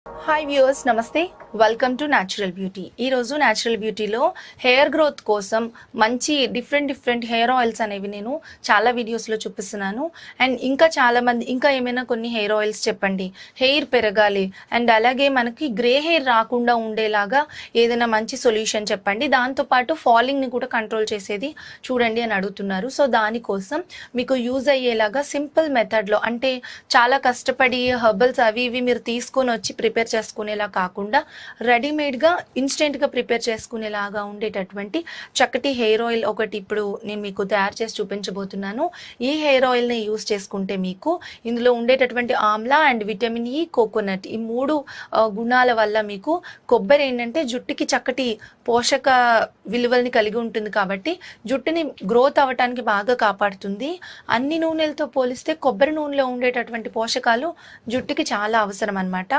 Hi viewers, నమస్తే. Welcome to natural beauty. ఈరోజు natural బ్యూటీలో hair growth కోసం మంచి డిఫరెంట్ హెయిర్ ఆయిల్స్ అనేవి నేను చాలా వీడియోస్లో చూపిస్తున్నాను. అండ్ ఇంకా చాలామంది ఇంకా ఏమైనా కొన్ని హెయిర్ ఆయిల్స్ చెప్పండి, హెయిర్ పెరగాలి అండ్ అలాగే మనకి గ్రే హెయిర్ రాకుండా ఉండేలాగా ఏదైనా మంచి సొల్యూషన్ చెప్పండి, దాంతోపాటు ఫాలింగ్ని కూడా కంట్రోల్ చేసేది చూడండి అని అడుగుతున్నారు. సో దానికోసం మీకు యూజ్ అయ్యేలాగా సింపుల్ మెథడ్లో, అంటే చాలా కష్టపడి హెర్బల్స్ అవి ఇవి మీరు తీసుకొని వచ్చి ప్రిపేర్ చేసుకునేలా కాకుండా రెడీమేడ్గా ఇన్స్టెంట్గా ప్రిపేర్ చేసుకునేలాగా ఉండేటటువంటి చక్కటి హెయిర్ ఆయిల్ ఒకటి ఇప్పుడు నేను మీకు తయారు చేసి చూపించబోతున్నాను. ఈ హెయిర్ ఆయిల్ని యూస్ చేసుకుంటే మీకు ఇందులో ఉండేటటువంటి Amla and vitamin E, coconut, ఈ మూడు గుణాల వల్ల మీకు కొబ్బరి ఏంటంటే జుట్టుకి చక్కటి పోషక విలువల్ని కలిగి ఉంటుంది కాబట్టి జుట్టుని గ్రోత్ అవ్వటానికి బాగా కాపాడుతుంది. అన్ని నూనెలతో పోలిస్తే కొబ్బరి నూనెలో ఉండేటటువంటి పోషకాలు జుట్టుకి చాలా అవసరం అన్నమాట.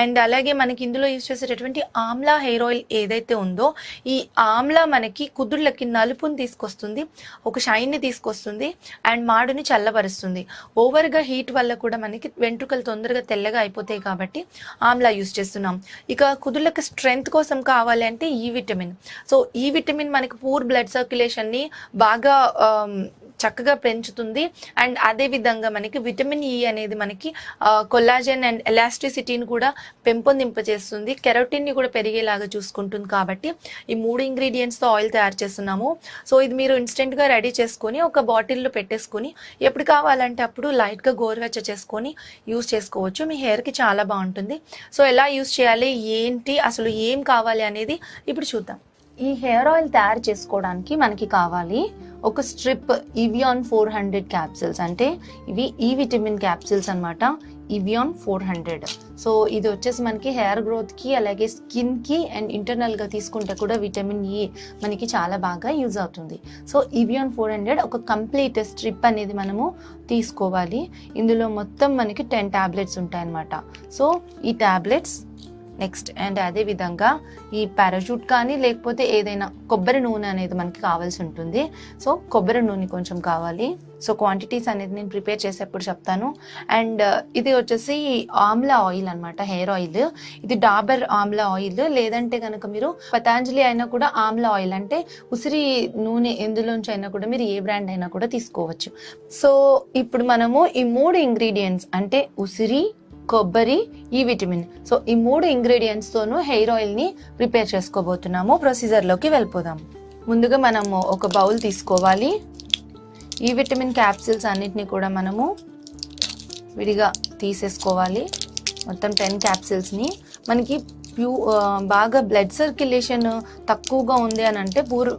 అండ్ అలాగే మనకి ఇందులో యూజ్ చేసేటటువంటి ఆమ్లా హెయిర్ ఆయిల్ ఏదైతే ఉందో, ఈ ఆమ్లా మనకి కుదుళ్ళకి నలుపుని తీసుకొస్తుంది, ఒక షైన్ని తీసుకొస్తుంది అండ్ మాడుని చల్లబరుస్తుంది. ఓవర్గా హీట్ వల్ల కూడా మనకి వెంట్రుకలు తొందరగా తెల్లగా అయిపోతాయి కాబట్టి ఆమ్లా యూజ్ చేస్తున్నాం. ఇక కుదుళ్ళకి స్ట్రెంగ్త్ కోసం కావాలి అంటే ఈ విటమిన్. సో ఈ విటమిన్ మనకి పూర్ బ్లడ్ సర్క్యులేషన్ని బాగా చక్కగా పెంచుతుంది. అండ్ అదే విధంగా మనకి విటమిన్ ఈ అనేది మనకి కొల్లాజన్ అండ్ ఎలాస్టిసిటీని కూడా పెంపొందింపజేస్తుంది, కెరోటిన్ని కూడా పెరిగేలాగా చూసుకుంటుంది. కాబట్టి ఈ మూడు ఇంగ్రీడియంట్స్తో ఆయిల్ తయారు చేస్తున్నాము. సో ఇది మీరు ఇన్స్టెంట్గా రెడీ చేసుకొని ఒక బాటిల్లో పెట్టేసుకొని ఎప్పుడు కావాలంటే అప్పుడు లైట్గా గోరువెచ్చ చేసుకొని యూస్ చేసుకోవచ్చు. మీ హెయిర్కి చాలా బాగుంటుంది. సో ఎలా యూస్ చేయాలి, ఏంటి, అసలు ఏం కావాలి అనేది ఇప్పుడు చూద్దాం. ఈ హెయిర్ ఆయిల్ తయారు చేసుకోవడానికి మనకి కావాలి ఒక స్ట్రిప్ ఇవియాన్ 400 క్యాప్సిల్స్, అంటే ఇవి ఈ విటమిన్ క్యాప్సిల్స్ అనమాట. ఇవియాన్ 400. సో ఇది వచ్చేసి మనకి హెయిర్ గ్రోత్కి అలాగే స్కిన్కి అండ్ ఇంటర్నల్గా తీసుకుంటే కూడా విటమిన్ ఈ మనకి చాలా బాగా యూజ్ అవుతుంది. సో ఇవియాన్ 400 ఒక కంప్లీట్ స్ట్రిప్ అనేది మనము తీసుకోవాలి. ఇందులో మొత్తం మనకి 10 టాబ్లెట్స్ ఉంటాయన్నమాట. సో ఈ టాబ్లెట్స్ నెక్స్ట్ అండ్ అదే విధంగా ఈ పారాషూట్ కానీ లేకపోతే ఏదైనా కొబ్బరి నూనె అనేది మనకి కావాల్సి ఉంటుంది. సో కొబ్బరి నూనె కొంచెం కావాలి. సో క్వాంటిటీస్ అనేది నేను ప్రిపేర్ చేసేప్పుడు చెప్తాను. అండ్ ఇది వచ్చేసి ఆమ్లా ఆయిల్ అనమాట, హెయిర్ ఆయిల్. ఇది డాబర్ ఆమ్లా ఆయిల్, లేదంటే కనుక మీరు పతాంజలి అయినా కూడా ఆమ్లా ఆయిల్, అంటే ఉసిరి నూనె ఎందులోంచి అయినా కూడా మీరు ఏ బ్రాండ్ అయినా కూడా తీసుకోవచ్చు. సో ఇప్పుడు మనము ఈ మూడు ఇంగ్రీడియంట్స్ అంటే ఉసిరి, కొబ్బరి, ఈ విటమిన్, సో ఈ మూడు ఇంగ్రీడియంట్స్ తోనూ హెయిర్ ఆయిల్ ని ప్రిపేర్ చేసుకోబోతున్నాము. ప్రొసీజర్లోకి వెళ్ళిపోదాం. ముందుగా మనము ఒక బౌల్ తీసుకోవాలి. ఈ విటమిన్ క్యాప్సిల్స్ అన్నిటిని కూడా మనము విడిగా తీసేసుకోవాలి. మొత్తం 10 క్యాప్సిల్స్ని. మనకి బాగా బ్లడ్ సర్క్యులేషన్ తక్కువగా ఉంది అని అంటే పూర్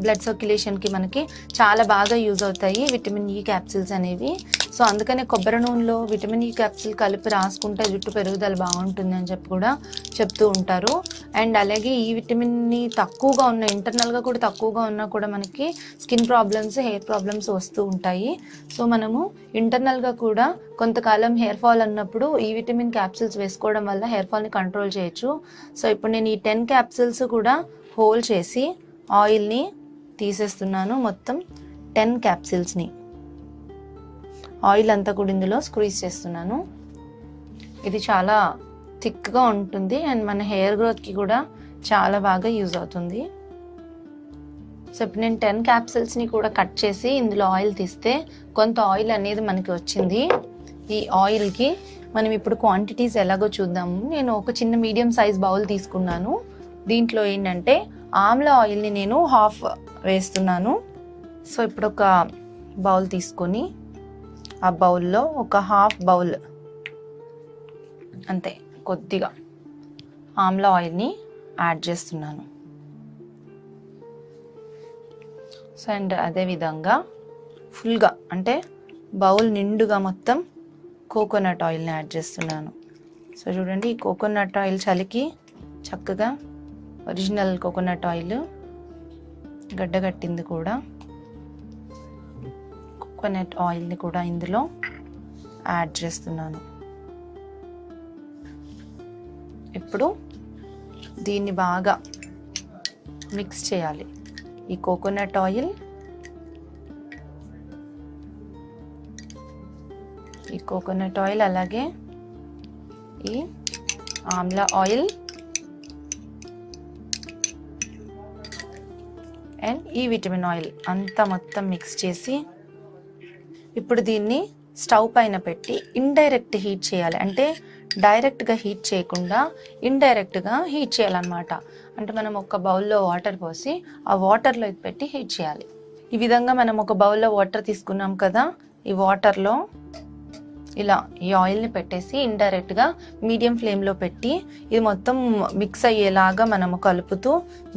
బ్లడ్ సర్క్యులేషన్కి మనకి చాలా బాగా యూజ్ అవుతాయి విటమిన్ ఈ క్యాప్సిల్స్ అనేవి. సో అందుకనే కొబ్బరి నూనెలో విటమిన్ ఈ క్యాప్సిల్ కలిపి రాసుకుంటే జుట్టు పెరుగుదల బాగుంటుంది అని చెప్పి కూడా చెప్తూ ఉంటారు. అండ్ అలాగే ఈ విటమిన్ని తక్కువగా ఉన్న, ఇంటర్నల్గా కూడా తక్కువగా ఉన్నా కూడా మనకి స్కిన్ ప్రాబ్లమ్స్, హెయిర్ ప్రాబ్లమ్స్ వస్తూ ఉంటాయి. సో మనము ఇంటర్నల్గా కూడా కొంతకాలం హెయిర్ ఫాల్ అన్నప్పుడు ఈ విటమిన్ క్యాప్సిల్స్ వేసుకోవడం వల్ల హెయిర్ ఫాల్ని కంట్రోల్ చేయొచ్చు. సో ఇప్పుడు నేను ఈ 10 క్యాప్సిల్స్ కూడా హోల్ చేసి ఆయిల్ని తీసేస్తున్నాను. మొత్తం 10 క్యాప్సిల్స్ని ఆయిల్ అంతా కూడా ఇందులో స్క్వీజ్ చేస్తున్నాను. ఇది చాలా థిక్గా ఉంటుంది అండ్ మన హెయిర్ గ్రోత్కి కూడా చాలా బాగా యూజ్ అవుతుంది. సో ఇప్పుడు నేను 10 క్యాప్సిల్స్ని కూడా కట్ చేసి ఇందులో ఆయిల్ తీస్తే కొంత ఆయిల్ అనేది మనకి వచ్చింది. ఈ ఆయిల్కి మనం ఇప్పుడు క్వాంటిటీస్ ఎలాగో చూద్దాము. నేను ఒక చిన్న మీడియం సైజ్ బౌల్ తీసుకున్నాను. దీంట్లో ఏంటంటే ఆమ్లా ఆయిల్ని నేను హాఫ్ వేస్తున్నాను. సో ఇప్పుడు ఒక బౌల్ తీసుకొని ఆ బౌల్లో ఒక హాఫ్ బౌల్ అంతే కొద్దిగా ఆమ్లా ఆయిల్ని యాడ్ చేస్తున్నాను. సో అండ్ అదేవిధంగా ఫుల్గా అంటే బౌల్ నిండుగా మొత్తం కోకోనట్ ఆయిల్ని యాడ్ చేస్తున్నాను. సో చూడండి, ఈ కోకోనట్ ఆయిల్ చలికి చక్కగా ఒరిజినల్ కోకోనట్ ఆయిల్ గడ్డగట్టింది కూడా. కోకోనట్ ఆయిల్ని కూడా ఇందులో యాడ్ చేస్తున్నాను. ఇప్పుడు దీన్ని బాగా మిక్స్ చేయాలి. ఈ కోకోనట్ ఆయిల్, అలాగే ఈ ఆమ్లా ఆయిల్ అండ్ ఈ విటమిన్ ఆయిల్ అంతా మొత్తం మిక్స్ చేసి ఇప్పుడు దీన్ని స్టవ్ పైన పెట్టి ఇండైరెక్ట్ హీట్ చేయాలి. అంటే డైరెక్ట్గా హీట్ చేయకుండా ఇండైరెక్ట్గా హీట్ చేయాలన్నమాట. అంటే మనం ఒక బౌల్లో వాటర్ పోసి ఆ వాటర్లో ఇది పెట్టి హీట్ చేయాలి. ఈ విధంగా మనం ఒక బౌల్లో వాటర్ తీసుకున్నాం కదా, ఈ వాటర్లో ఇలా ఈ ఆయిల్ని పెట్టేసి ఇండైరెక్ట్గా మీడియం ఫ్లేమ్లో పెట్టి ఇది మొత్తం మిక్స్ అయ్యేలాగా మనము కలుపుతూ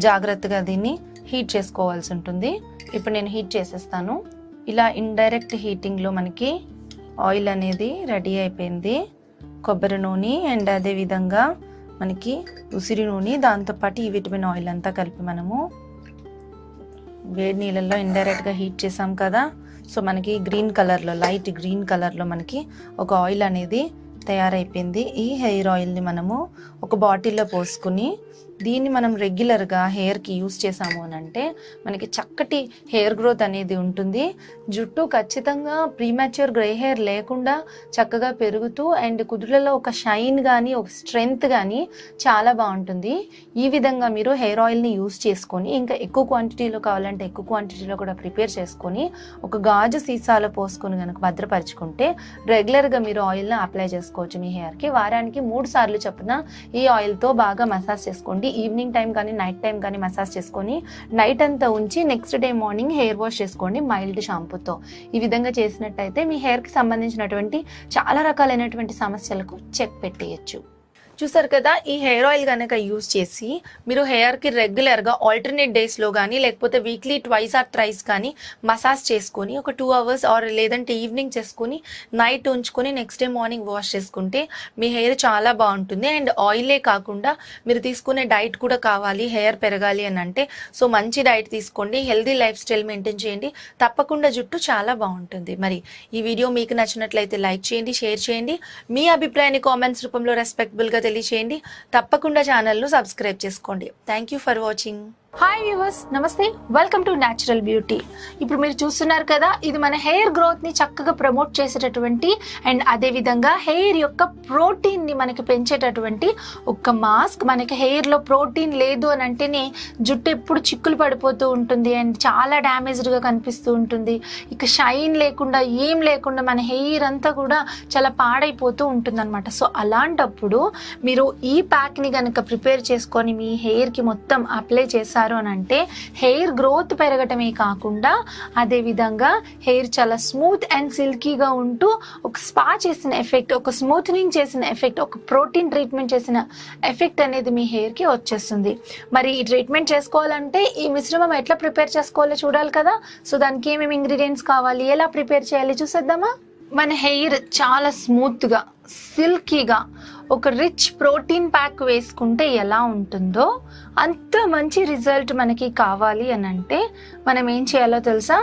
జాగ్రత్తగా దీన్ని హీట్ చేసుకోవాల్సి ఉంటుంది. ఇప్పుడు నేను హీట్ చేసేస్తాను. ఇలా ఇండైరెక్ట్ హీటింగ్లో మనకి ఆయిల్ అనేది రెడీ అయిపోయింది. కొబ్బరి నూనె అండ్ అదే విధంగా మనకి ఉసిరి నూనె, దాంతోపాటు ఈ విటమిన్ ఆయిల్ అంతా కలిపి మనము వేడి నీళ్ళల్లో ఇండైరెక్ట్గా హీట్ చేసాం కదా. సో మనకి గ్రీన్ కలర్లో, లైట్ గ్రీన్ కలర్లో మనకి ఒక ఆయిల్ అనేది తయారైపోయింది. ఈ హెయిర్ ఆయిల్ని మనము ఒక బాటిల్లో పోసుకుని దీన్ని మనం రెగ్యులర్గా హెయిర్కి యూస్ చేసాము అని అంటే మనకి చక్కటి హెయిర్ గ్రోత్ అనేది ఉంటుంది. జుట్టు ఖచ్చితంగా ప్రీమాచ్యూర్ గ్రే హెయిర్ లేకుండా చక్కగా పెరుగుతూ అండ్ కుదుళ్ళలో ఒక షైన్ కానీ ఒక స్ట్రెంగ్త్ కానీ చాలా బాగుంటుంది. ఈ విధంగా మీరు హెయిర్ ఆయిల్ని యూస్ చేసుకొని ఇంకా ఎక్కువ క్వాంటిటీలో కావాలంటే ఎక్కువ క్వాంటిటీలో కూడా ప్రిపేర్ చేసుకొని ఒక గాజు సీసాలో పోసుకొని కనుక భద్రపరుచుకుంటే రెగ్యులర్గా మీరు ఆయిల్ని అప్లై చేసుకోవచ్చు మీ హెయిర్కి. వారానికి 3 సార్లు చొప్పున ఈ ఆయిల్తో బాగా మసాజ్ చేసుకోండి. ఈవినింగ్ టైం కానీ నైట్ టైం కానీ మసాజ్ చేసుకొని నైట్ అంతా ఉంచి next day morning hair wash చేసుకోండి మైల్డ్ షాంపూతో. ఈ విధంగా చేసినట్టయితే మీ హెయిర్కి సంబంధించినటువంటి చాలా రకాలైనటువంటి సమస్యలకు చెక్ పెట్టేయచ్చు. చూసారు కదా, ఈ హెయిర్ ఆయిల్ కనుక యూజ్ చేసి మీరు హెయిర్కి రెగ్యులర్గా ఆల్టర్నేట్ డేస్లో కానీ లేకపోతే వీక్లీ 2 ఆర్ 3 కానీ మసాజ్ చేసుకొని ఒక 2 అవర్స్ ఆర్ లేదంటే ఈవినింగ్ చేసుకొని నైట్ ఉంచుకొని నెక్స్ట్ డే మార్నింగ్ వాష్ చేసుకుంటే మీ హెయిర్ చాలా బాగుంటుంది. అండ్ ఆయిలే కాకుండా మీరు తీసుకునే డైట్ కూడా కావాలి హెయిర్ పెరగాలి అని అంటే, సో మంచి డైట్ తీసుకోండి, హెల్దీ లైఫ్ స్టైల్ మెయింటైన్ చేయండి, తప్పకుండా జుట్టు చాలా బాగుంటుంది. మరి ఈ వీడియో మీకు నచ్చినట్లయితే లైక్ చేయండి, షేర్ చేయండి, మీ అభిప్రాయాన్ని కామెంట్స్ రూపంలో రెస్పెక్టబుల్గా తెలియచేయండి. తప్పకుండా ఛానల్ను సబ్స్క్రైబ్ చేసుకోండి. Thank you for watching. Hi viewers, నమస్తే, వెల్కమ్ టు న్యాచురల్ బ్యూటీ. ఇప్పుడు మీరు చూస్తున్నారు కదా, ఇది మన హెయిర్ గ్రోత్ ని చక్కగా ప్రమోట్ చేసేటటువంటి అండ్ అదే విధంగా హెయిర్ యొక్క ప్రోటీన్ ని మనకి పెంచేటటువంటి ఒక మాస్క్. మనకి హెయిర్ లో ప్రోటీన్ లేదు అని అంటేనే జుట్టు ఎప్పుడు చిక్కులు పడిపోతూ ఉంటుంది అండ్ చాలా డ్యామేజ్డ్ గా కనిపిస్తూ ఉంటుంది. ఇక షైన్ లేకుండా ఏం లేకుండా మన హెయిర్ అంతా కూడా చాలా పాడైపోతూ ఉంటుంది అనమాట. సో అలాంటప్పుడు మీరు ఈ ప్యాక్ ని కనుక ప్రిపేర్ చేసుకొని మీ హెయిర్ కి మొత్తం అప్లై చేశారు అని అంటే హెయిర్ గ్రోత్ పెరగటమే కాకుండా అదే విధంగా హెయిర్ చాలా స్మూత్ అండ్ సిల్కీగా ఉంటూ ఒక స్పా చేసిన ఎఫెక్ట్, ఒక స్మూత్నింగ్ చేసిన ఎఫెక్ట్, ఒక ప్రోటీన్ ట్రీట్మెంట్ చేసిన ఎఫెక్ట్ అనేది మీ హెయిర్ కి వచ్చేస్తుంది. మరి ఈ ట్రీట్మెంట్ చేసుకోవాలంటే ఈ మిశ్రమం ఎట్లా ప్రిపేర్ చేసుకోవాలో చూడాలి కదా. సో దానికి ఏమేమి ఇంగ్రీడియంట్స్ కావాలి, ఎలా ప్రిపేర్ చేయాలి చూసేద్దామా. మన హెయిర్ చాలా స్మూత్ గా సిల్కీగా ఒక రిచ్ ప్రోటీన్ ప్యాక్ వేసుకుంటే ఎలా ఉంటుందో అంత మంచి రిజల్ట్ మనకి కావాలి అని అంటే మనం ఏం చేయాలో తెలుసా?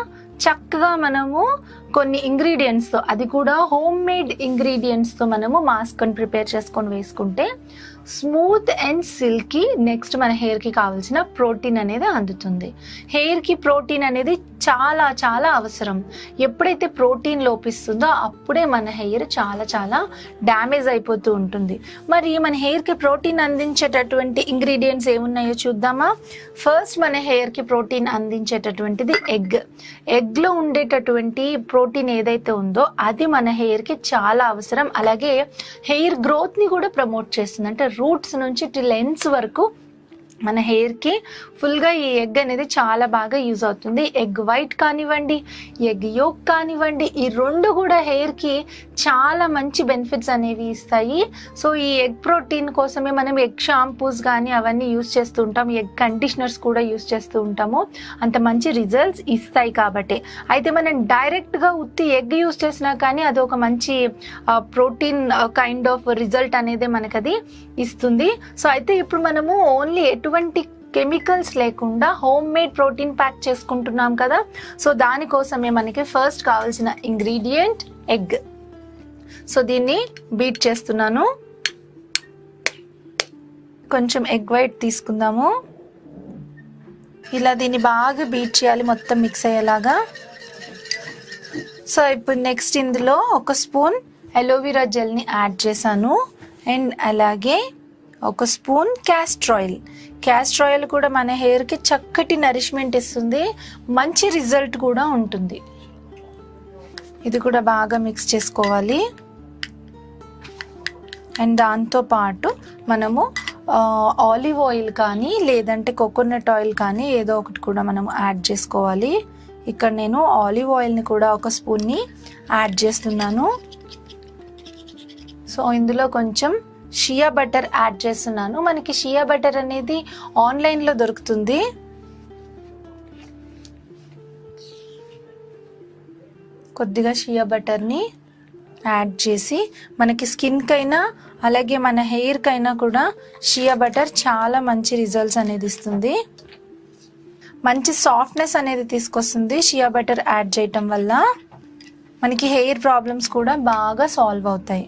చక్కగా మనము కొన్ని ఇంగ్రీడియంట్స్తో, అది కూడా హోమ్ మేడ్ ఇంగ్రీడియంట్స్తో మనము మాస్క్ని ప్రిపేర్ చేసుకొని వేసుకుంటే స్మూత్ అండ్ సిల్కీ, నెక్స్ట్ మన హెయిర్కి కావాల్సిన ప్రోటీన్ అనేది అందుతుంది. హెయిర్కి ప్రోటీన్ అనేది చాలా చాలా అవసరం. ఎప్పుడైతే ప్రోటీన్ లోపిస్తుందో అప్పుడే మన హెయిర్ చాలా చాలా డ్యామేజ్ అయిపోతూ ఉంటుంది. మరి మన హెయిర్కి ప్రోటీన్ అందించేటటువంటి ఇంగ్రీడియంట్స్ ఏమున్నాయో చూద్దామా. ఫస్ట్ మన హెయిర్కి ప్రోటీన్ అందించేటటువంటిది ఎగ్. ఎగ్లో ఉండేటటువంటి ప్రోటీన్ ఏదైతే ఉందో అది మన హెయిర్కి చాలా అవసరం. అలాగే హెయిర్ గ్రోత్ని కూడా ప్రమోట్ చేస్తుంది. అంటే రూట్స్ నుంచి టిల్ ఎండ్స్ వరకు మన హెయిర్కి ఫుల్గా ఈ ఎగ్ అనేది చాలా బాగా యూజ్ అవుతుంది. ఎగ్ వైట్ కానివ్వండి, ఎగ్ యోక్ కానివ్వండి, ఈ రెండు కూడా హెయిర్కి చాలా మంచి బెనిఫిట్స్ అనేవి ఇస్తాయి. సో ఈ ఎగ్ ప్రోటీన్ కోసమే మనం ఎగ్ షాంపూస్ కానీ అవన్నీ యూజ్ చేస్తూ ఉంటాం, ఎగ్ కండిషనర్స్ కూడా యూజ్ చేస్తూ ఉంటాము. అంత మంచి రిజల్ట్స్ ఇస్తాయి కాబట్టి. అయితే మనం డైరెక్ట్గా ఉత్తి ఎగ్ యూజ్ చేసినా కానీ అది ఒక మంచి ప్రోటీన్ కైండ్ ఆఫ్ రిజల్ట్ అనేది మనకు అది ఇస్తుంది. సో అయితే ఇప్పుడు మనము ఓన్లీ ఎటువంటి కెమికల్స్ లేకుండా హోమ్ మేడ్ ప్రోటీన్ ప్యాక్ చేసుకుంటున్నాం కదా. సో దానికోసమే మనకి ఫస్ట్ కావాల్సిన ఇంగ్రీడియంట్ ఎగ్. సో దీన్ని బీట్ చేస్తున్నాను. కొంచెం ఎగ్ వైట్ తీసుకుందాము. ఇలా దీన్ని బాగా బీట్ చేయాలి, మొత్తం మిక్స్ అయ్యేలాగా. సో ఇప్పుడు నెక్స్ట్ ఇందులో 1 స్పూన్ అలోవెరా జెల్ని యాడ్ చేశాను. అండ్ అలాగే ఒక స్పూన్ క్యాస్టర్ ఆయిల్ కూడా మన హెయిర్కి చక్కటి నరిష్మెంట్ ఇస్తుంది, మంచి రిజల్ట్ కూడా ఉంటుంది. ఇది కూడా బాగా మిక్స్ చేసుకోవాలి. అండ్ దాంతోపాటు మనము ఆలివ్ ఆయిల్ కానీ లేదంటే కోకోనట్ ఆయిల్ కానీ ఏదో ఒకటి కూడా మనం యాడ్ చేసుకోవాలి. ఇక్కడ నేను ఆలివ్ ఆయిల్ని కూడా ఒక స్పూన్ని యాడ్ చేస్తున్నాను. సో ఇందులో కొంచెం షియా బటర్ యాడ్ చేస్తున్నాను. మనకి షియా బటర్ అనేది ఆన్లైన్లో దొరుకుతుంది. కొద్దిగా షియా బటర్ని యాడ్ చేసి మనకి స్కిన్కైనా అలాగే మన హెయిర్కైనా కూడా షియా బటర్ చాలా మంచి రిజల్ట్స్ అనేది ఇస్తుంది, మంచి సాఫ్ట్నెస్ అనేది తీసుకొస్తుంది. షియా బటర్ యాడ్ చేయటం వల్ల మనకి హెయిర్ ప్రాబ్లమ్స్ కూడా బాగా సాల్వ్ అవుతాయి.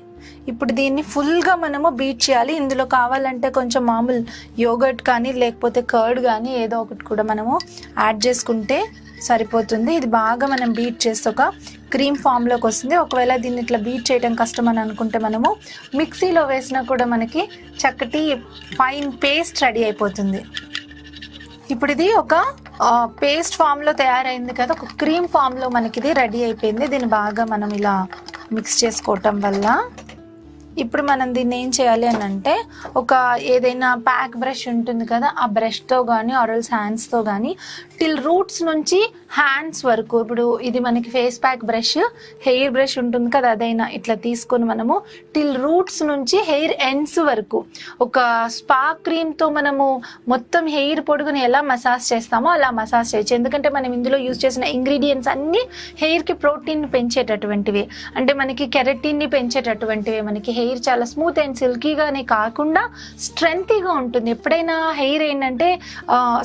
ఇప్పుడు దీన్ని ఫుల్గా మనము బీట్ చేయాలి. ఇందులో కావాలంటే కొంచెం మామూలు యోగర్ట్ కానీ లేకపోతే కర్డ్ కానీ ఏదో ఒకటి కూడా మనము యాడ్ చేసుకుంటే సరిపోతుంది. ఇది బాగా మనం బీట్ చేస్తే ఒక క్రీమ్ ఫామ్లోకి వస్తుంది. ఒకవేళ దీన్ని ఇట్లా బీట్ చేయడం కష్టం అని అనుకుంటే మనము మిక్సీలో వేసినా కూడా మనకి చక్కటి ఫైన్ పేస్ట్ రెడీ అయిపోతుంది. ఇప్పుడు ఇది ఒక పేస్ట్ ఫామ్లో తయారైంది కదా, ఒక క్రీమ్ ఫామ్లో మనకి ఇది రెడీ అయిపోయింది. దీన్ని బాగా మనం ఇలా మిక్స్ చేసుకోవటం వల్ల ఇప్పుడు మనం దీన్ని ఏం చేయాలి అని అంటే ఒక ఏదైనా ప్యాక్ బ్రష్ ఉంటుంది కదా, ఆ బ్రష్తో కానీ ఆరల్స్ హ్యాండ్స్తో కానీ టిల్ రూట్స్ నుంచి హ్యాండ్స్ వరకు, ఇప్పుడు ఇది మనకి face pack brush, hair brush ఉంటుంది కదా, అదైనా ఇట్లా తీసుకొని మనము టిల్ రూట్స్ నుంచి హెయిర్ ఎండ్స్ వరకు ఒక స్పా క్రీమ్తో మనము మొత్తం హెయిర్ పొడుగుని ఎలా మసాజ్ చేస్తామో అలా మసాజ్ చేయొచ్చు. ఎందుకంటే మనం ఇందులో యూజ్ చేసిన ఇంగ్రీడియంట్స్ అన్నీ హెయిర్కి ప్రోటీన్ పెంచేటటువంటివి, అంటే మనకి కెరటిన్ని పెంచేటటువంటివి. మనకి హెయిర్ చాలా స్మూత్ అండ్ సిల్కీగానే కాకుండా స్ట్రెంగ్తీగా ఉంటుంది. ఎప్పుడైనా హెయిర్ ఏంటంటే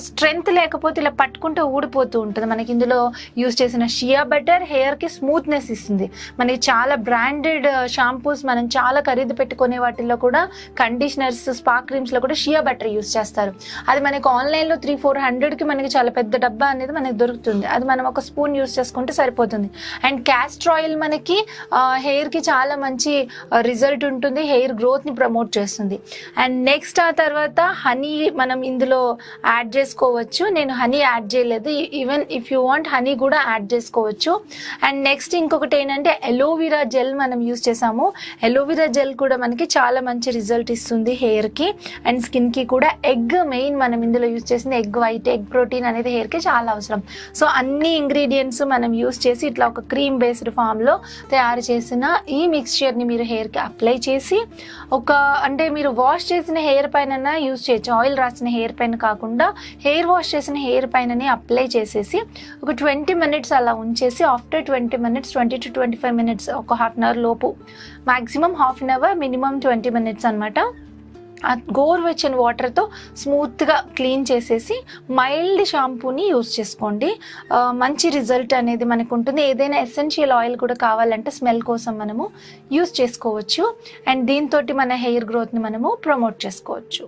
స్ట్రెంగ్త్ లేకపోతే ఇలా పట్టుకుంటే ఊడిపోతూ ఉంటుంది. మనకి ఇందులో యూజ్ చేసిన షియా బటర్ హెయిర్కి స్మూత్నెస్ ఇస్తుంది. మనకి చాలా బ్రాండెడ్ షాంపూస్ మనం చాలా ఖరీదు పెట్టుకునే వాటిల్లో కూడా కండిషనర్స్, స్పా క్రీమ్స్లో కూడా షియా బటర్ యూజ్ చేస్తారు. అది మనకి ఆన్లైన్లో 300-400కి మనకి చాలా పెద్ద డబ్బా అనేది మనకి దొరుకుతుంది. అది మనం ఒక స్పూన్ యూజ్ చేసుకుంటే సరిపోతుంది. అండ్ క్యాస్టర్ ఆయిల్ మనకి హెయిర్కి చాలా మంచి రిజల్ట్ ఉంటుంది, హెయిర్ గ్రోత్ని ప్రమోట్ చేస్తుంది. అండ్ నెక్స్ట్ ఆ తర్వాత హనీ మనం ఇందులో యాడ్ చేసుకోవచ్చు. నేను హనీ యాడ్ చేయలేదు, even if you want honey కూడా యాడ్ చేసుకోవచ్చు. అండ్ నెక్స్ట్ ఇంకొకటి ఏంటంటే ఎలోవెరా జెల్ మనం యూజ్ చేసాము. ఎలోవెరా జెల్ కూడా మనకి చాలా మంచి రిజల్ట్ ఇస్తుంది హెయిర్కి అండ్ స్కిన్కి కూడా. ఎగ్ మెయిన్ మనం ఇందులో యూజ్ చేసింది ఎగ్ వైట్, ఎగ్ ప్రోటీన్ అనేది హెయిర్కి చాలా అవసరం. సో అన్ని ఇంగ్రీడియంట్స్ మనం యూజ్ చేసి ఇట్లా ఒక క్రీమ్ బేస్డ్ ఫామ్లో తయారు చేసిన ఈ మిక్స్చర్ని మీరు హెయిర్కి అప్లై చేసి అంటే మీరు వాష్ చేసిన హెయిర్ పైన యూజ్ చేయొచ్చు, ఆయిల్ రాసిన హెయిర్ పైన కాకుండా హెయిర్ వాష్ చేసిన హెయిర్ పైననే అప్లై చేసేసి ఒక 20 minutes అలా ఉంచేసి ఆఫ్టర్ 20 minutes 20 to 25 minutes ఒక హాఫ్ అన్ అవర్ లోపు, maximum half an hour, minimum 20 minutes అనమాట. ఆ గోరువెచ్చని వాటర్తో స్మూత్గా క్లీన్ చేసేసి మైల్డ్ షాంపూని యూజ్ చేసుకోండి. మంచి రిజల్ట్ అనేది మనకు ఉంటుంది. ఏదైనా ఎసెన్షియల్ ఆయిల్ కూడా కావాలంటే స్మెల్ కోసం మనము యూజ్ చేసుకోవచ్చు. అండ్ దీంతో మన హెయిర్ గ్రోత్ని మనము ప్రమోట్ చేసుకోవచ్చు.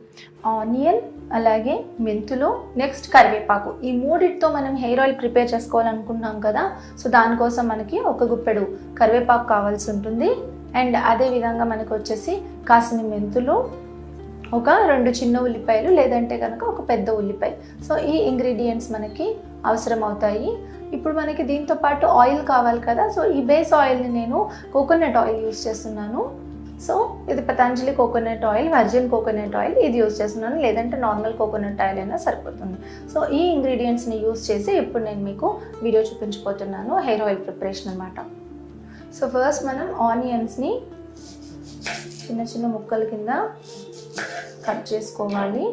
ఆనియన్, అలాగే మెంతులు, నెక్స్ట్ కరివేపాకు, ఈ మూడిటితో మనం హెయిర్ ఆయిల్ ప్రిపేర్ చేసుకోవాలనుకుంటున్నాం కదా. సో దానికోసం మనకి ఒక గుప్పెడు కరివేపాకు కావాల్సి ఉంటుంది. అండ్ అదేవిధంగా మనకు వచ్చేసి కాసిన మెంతులు, ఒక 2 చిన్న ఉల్లిపాయలు లేదంటే కనుక ఒక పెద్ద ఉల్లిపాయ. సో ఈ ఇంగ్రీడియంట్స్ మనకి అవసరం అవుతాయి. ఇప్పుడు మనకి దీంతో పాటు ఆయిల్ కావాలి కదా. సో ఈ బేస్ ఆయిల్ని నేను కోకోనట్ ఆయిల్ యూజ్ చేస్తున్నాను. సో ఇది Patanjali coconut oil, virgin coconut oil ఇది యూజ్ చేస్తున్నాను, లేదంటే నార్మల్ కోకోనట్ ఆయిల్ అయినా సరిపోతుంది. సో ఈ ఇంగ్రీడియంట్స్ని యూజ్ చేసి ఇప్పుడు నేను మీకు వీడియో చూపించబోతున్నాను, హెయిర్ ఆయిల్ ప్రిపరేషన్ అనమాట. సో ఫస్ట్ మనం ఆనియన్స్ని చిన్న చిన్న ముక్కల కింద కట్ చేసుకోవాలి.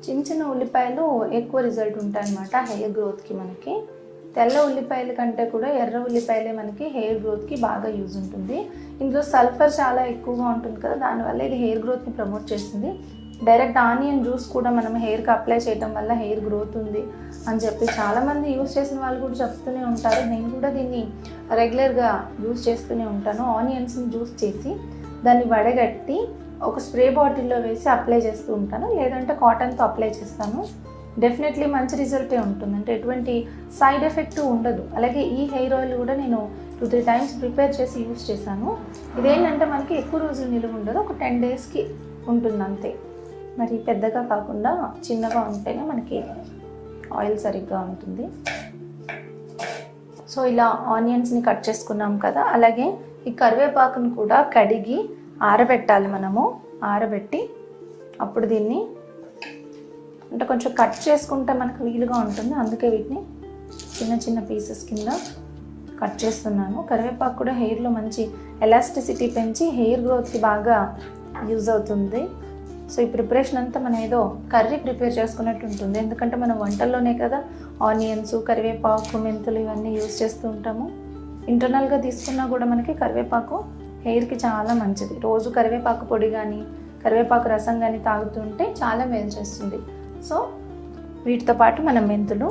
చిన్న చిన్న ఉల్లిపాయలు ఎక్కువ రిజల్ట్ ఉంటాయన్నమాట హెయిర్ గ్రోత్కి. మనకి తెల్ల ఉల్లిపాయల కంటే కూడా ఎర్ర ఉల్లిపాయలే మనకి హెయిర్ గ్రోత్కి బాగా యూజ్ ఉంటుంది. ఇందులో సల్ఫర్ చాలా ఎక్కువగా ఉంటుంది కదా, దానివల్ల ఇది హెయిర్ గ్రోత్ని ప్రమోట్ చేస్తుంది. డైరెక్ట్ ఆనియన్ జ్యూస్ కూడా మనం హెయిర్కి అప్లై చేయడం వల్ల హెయిర్ గ్రోత్ ఉంది అని చెప్పి చాలామంది యూజ్ చేసిన వాళ్ళు కూడా చెప్తూనే ఉంటారు. నేను కూడా దీన్ని రెగ్యులర్గా యూజ్ చేస్తూనే ఉంటాను. ఆనియన్స్ని జ్యూస్ చేసి దాన్ని వడగట్టి ఒక స్ప్రే బాటిల్లో వేసి అప్లై చేస్తూ ఉంటాను, లేదంటే కాటన్తో అప్లై చేస్తాను. డెఫినెట్లీ మంచి రిజల్టే ఉంటుంది, అంటే ఎటువంటి సైడ్ ఎఫెక్ట్ ఉండదు. అలాగే ఈ హెయిర్ ఆయిల్ కూడా నేను 2-3 times ప్రిపేర్ చేసి యూజ్ చేశాను. ఇదేంటంటే మనకి ఎక్కువ రోజులు నిలువ ఉండదు, ఒక 10 daysకి ఉంటుంది అంతే. మరి పెద్దగా కాకుండా చిన్నగా ఉంటేనే మనకి ఆయిల్ సరిగ్గా ఉంటుంది. సో ఇలా ఆనియన్స్ని కట్ చేసుకున్నాం కదా, అలాగే ఈ కరివేపాకును కూడా కడిగి ఆరబెట్టాలి మనము. ఆరబెట్టి అప్పుడు దీన్ని అంటే కొంచెం కట్ చేసుకుంటే మనకు వీలుగా ఉంటుంది, అందుకే వీటిని చిన్న చిన్న పీసెస్ కింద కట్ చేస్తున్నాను. కరివేపాకు కూడా హెయిర్లో మంచి ఎలాస్టిసిటీ పెంచి హెయిర్ గ్రోత్కి బాగా యూజ్ అవుతుంది. సో ఈ ప్రిపరేషన్ అంతా మనం ఏదో కర్రీ ప్రిపేర్ చేసుకున్నట్టు ఉంటుంది, ఎందుకంటే మనం వంటల్లోనే కదా ఆనియన్స్, కరివేపాకు, మెంతులు ఇవన్నీ యూజ్ చేస్తూ ఉంటాము. ఇంటర్నల్గా తీసుకున్నా కూడా మనకి కరివేపాకు హెయిర్కి చాలా మంచిది. రోజు కరివేపాకు పొడి కానీ కరివేపాకు రసం కానీ తాగుతుంటే చాలా మేలు చేస్తుంది. సో వీటితో పాటు మనం మెంతులు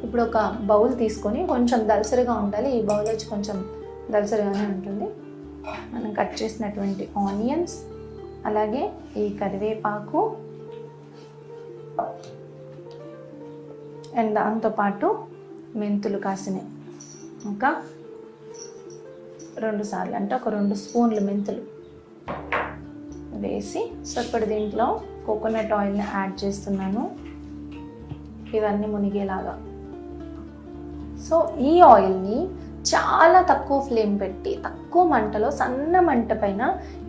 ఇప్పుడు ఒక బౌల్ తీసుకొని, కొంచెం దలసరిగా ఉండాలి, ఈ బౌల్ వచ్చి కొంచెం దలసరిగానే ఉంటుంది. మనం కట్ చేసినటువంటి ఆనియన్స్, అలాగే ఈ కరివేపాకు అండ్ దాంతోపాటు మెంతులు కాసినాయి, ఇంకా 2 సార్లు అంటే ఒక 2 స్పూన్లు మెంతులు వేసి, సో ఇప్పుడు దీంట్లో కోకోనట్ ఆయిల్ని యాడ్ చేస్తున్నాను ఇవన్నీ మునిగేలాగా. సో ఈ ఆయిల్ని చాలా తక్కువ ఫ్లేమ్ పెట్టి తక్కువ మంటలో సన్న మంట పైన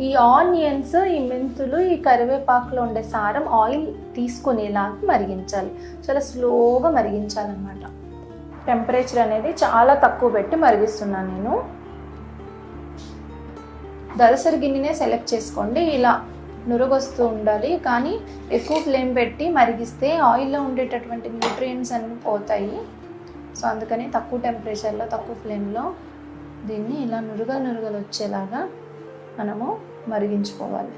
ఈ ఆనియన్స్, ఈ మెంతులు, ఈ కరివేపాకులో ఉండే సారం ఆయిల్ తీసుకునేలాగా మరిగించాలి. చాలా స్లోగా మరిగించాలన్నమాట. టెంపరేచర్ అనేది చాలా తక్కువ పెట్టి మరిగిస్తున్నాను నేను. దలసరి గిన్నెనే సెలెక్ట్ చేసుకోండి. ఇలా నురగొస్తూ ఉండాలి, కానీ ఎక్కువ ఫ్లేమ్ పెట్టి మరిగిస్తే ఆయిల్లో ఉండేటటువంటి న్యూట్రియంట్స్ అన్నీ పోతాయి. సో అందుకని తక్కువ టెంపరేచర్లో తక్కువ ఫ్లేమ్లో దీన్ని ఇలా నురగలు వచ్చేలాగా మనము మరిగించుకోవాలి.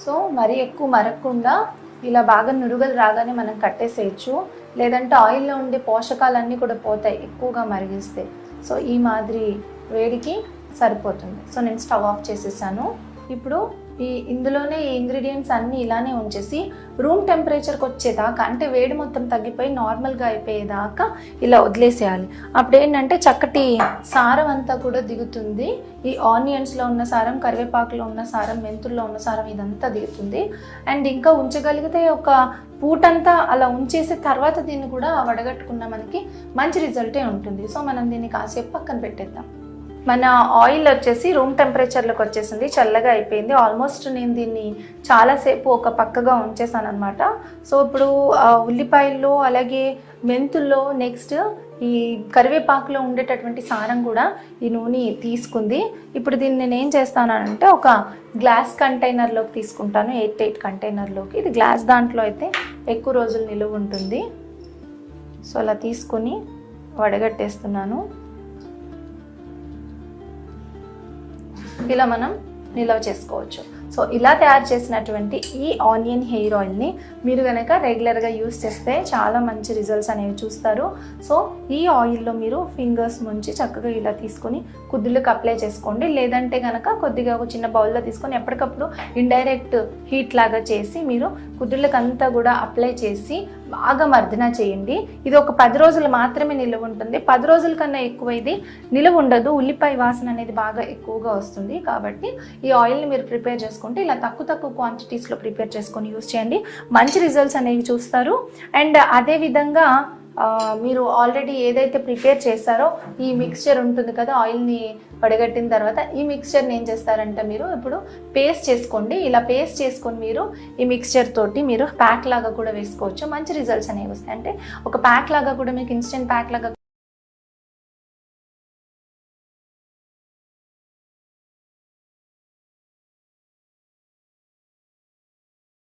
సో మరీ ఎక్కువ మరగకుండా ఇలా బాగా నురుగలు రాగానే మనం కట్టేసేయచ్చు, లేదంటే ఆయిల్లో ఉండే పోషకాలన్నీ కూడా పోతాయి ఎక్కువగా మరిగిస్తే. సో ఈ మాదిరి వేడికి సరిపోతుంది. సో నేను స్టవ్ ఆఫ్ చేసేసాను. ఇప్పుడు ఇందులోనే ఈ ఇంగ్రీడియంట్స్ అన్నీ ఇలానే ఉంచేసి రూమ్ టెంపరేచర్కి వచ్చేదాకా, అంటే వేడి మొత్తం తగ్గిపోయి నార్మల్గా అయిపోయేదాకా ఇలా వదిలేసేయాలి. అప్పుడు ఏంటంటే చక్కటి సారం అంతా కూడా దిగుతుంది. ఈ ఆనియన్స్లో ఉన్న సారం, కరివేపాకులో ఉన్న సారం, మెంతుల్లో ఉన్న సారం ఇదంతా దిగుతుంది. అండ్ ఇంకా ఉంచగలిగితే ఒక పూటంతా అలా ఉంచేసి తర్వాత దీన్ని కూడా వడగట్టుకున్న మనకి మంచి రిజల్టే ఉంటుంది. సో మనం దీన్ని కాసేపు పక్కన పెట్టేద్దాం. మన ఆయిల్ వచ్చేసి రూమ్ టెంపరేచర్లోకి వచ్చేసింది, చల్లగా అయిపోయింది. ఆల్మోస్ట్ నేను దీన్ని చాలాసేపు ఒక పక్కగా ఉంచేసాను అనమాట. సో ఇప్పుడు ఉల్లిపాయల్లో అలాగే మెంతుల్లో నెక్స్ట్ ఈ కరివేపాకులో ఉండేటటువంటి సారం కూడా ఈ నూనె తీసుకుంది. ఇప్పుడు దీన్ని నేను ఏం చేస్తానంటే ఒక గ్లాస్ కంటైనర్లోకి తీసుకుంటాను, 8 కంటైనర్లోకి. ఇది గ్లాస్ దాంట్లో అయితే ఎక్కువ రోజులు నిలువ ఉంటుంది. సో అలా తీసుకొని వడగట్టేస్తున్నాను. ఇలా మనం నిల్వ చేసుకోవచ్చు. సో ఇలా తయారు చేసినటువంటి ఈ ఆనియన్ హెయిర్ ఆయిల్ని మీరు కనుక రెగ్యులర్గా యూస్ చేస్తే చాలా మంచి రిజల్ట్స్ అనేవి చూస్తారు. సో ఈ ఆయిల్లో మీరు ఫింగర్స్ ముంచి చక్కగా ఇలా తీసుకొని కుద్దులకు అప్లై చేసుకోండి, లేదంటే కనుక కొద్దిగా ఒక చిన్న బౌల్లో తీసుకొని ఎప్పటికప్పుడు ఇండైరెక్ట్ హీట్ లాగా చేసి మీరు కుద్దులకు అంతా కూడా అప్లై చేసి బాగా మర్దన చేయండి. ఇది ఒక 10 రోజులు మాత్రమే నిలువ ఉంటుంది. 10 రోజుల కన్నా ఎక్కువ ఇది నిలువ ఉండదు. ఉల్లిపాయ వాసన అనేది బాగా ఎక్కువగా వస్తుంది. కాబట్టి ఈ ఆయిల్ని మీరు ప్రిపేర్ చేసుకుంటే ఇలా తక్కువ క్వాంటిటీస్లో ప్రిపేర్ చేసుకొని యూస్ చేయండి, మంచి రిజల్ట్స్ అనేవి చూస్తారు. అండ్ అదేవిధంగా మీరు ఆల్రెడీ ఏదైతే ప్రిపేర్ చేస్తారో ఈ మిక్స్చర్ ఉంటుంది కదా, ఆయిల్ని వడగట్టిన తర్వాత ఈ మిక్స్చర్ని ఏం చేస్తారంటే మీరు ఇప్పుడు పేస్ట్ చేసుకోండి. ఇలా పేస్ట్ చేసుకొని మీరు ఈ మిక్స్చర్ తోటి మీరు ప్యాక్ లాగా కూడా వేసుకోవచ్చు, మంచి రిజల్ట్స్ అనేవి వస్తాయి. అంటే ఒక ప్యాక్ లాగా కూడా మీకు ఇన్స్టెంట్ ప్యాక్ లాగా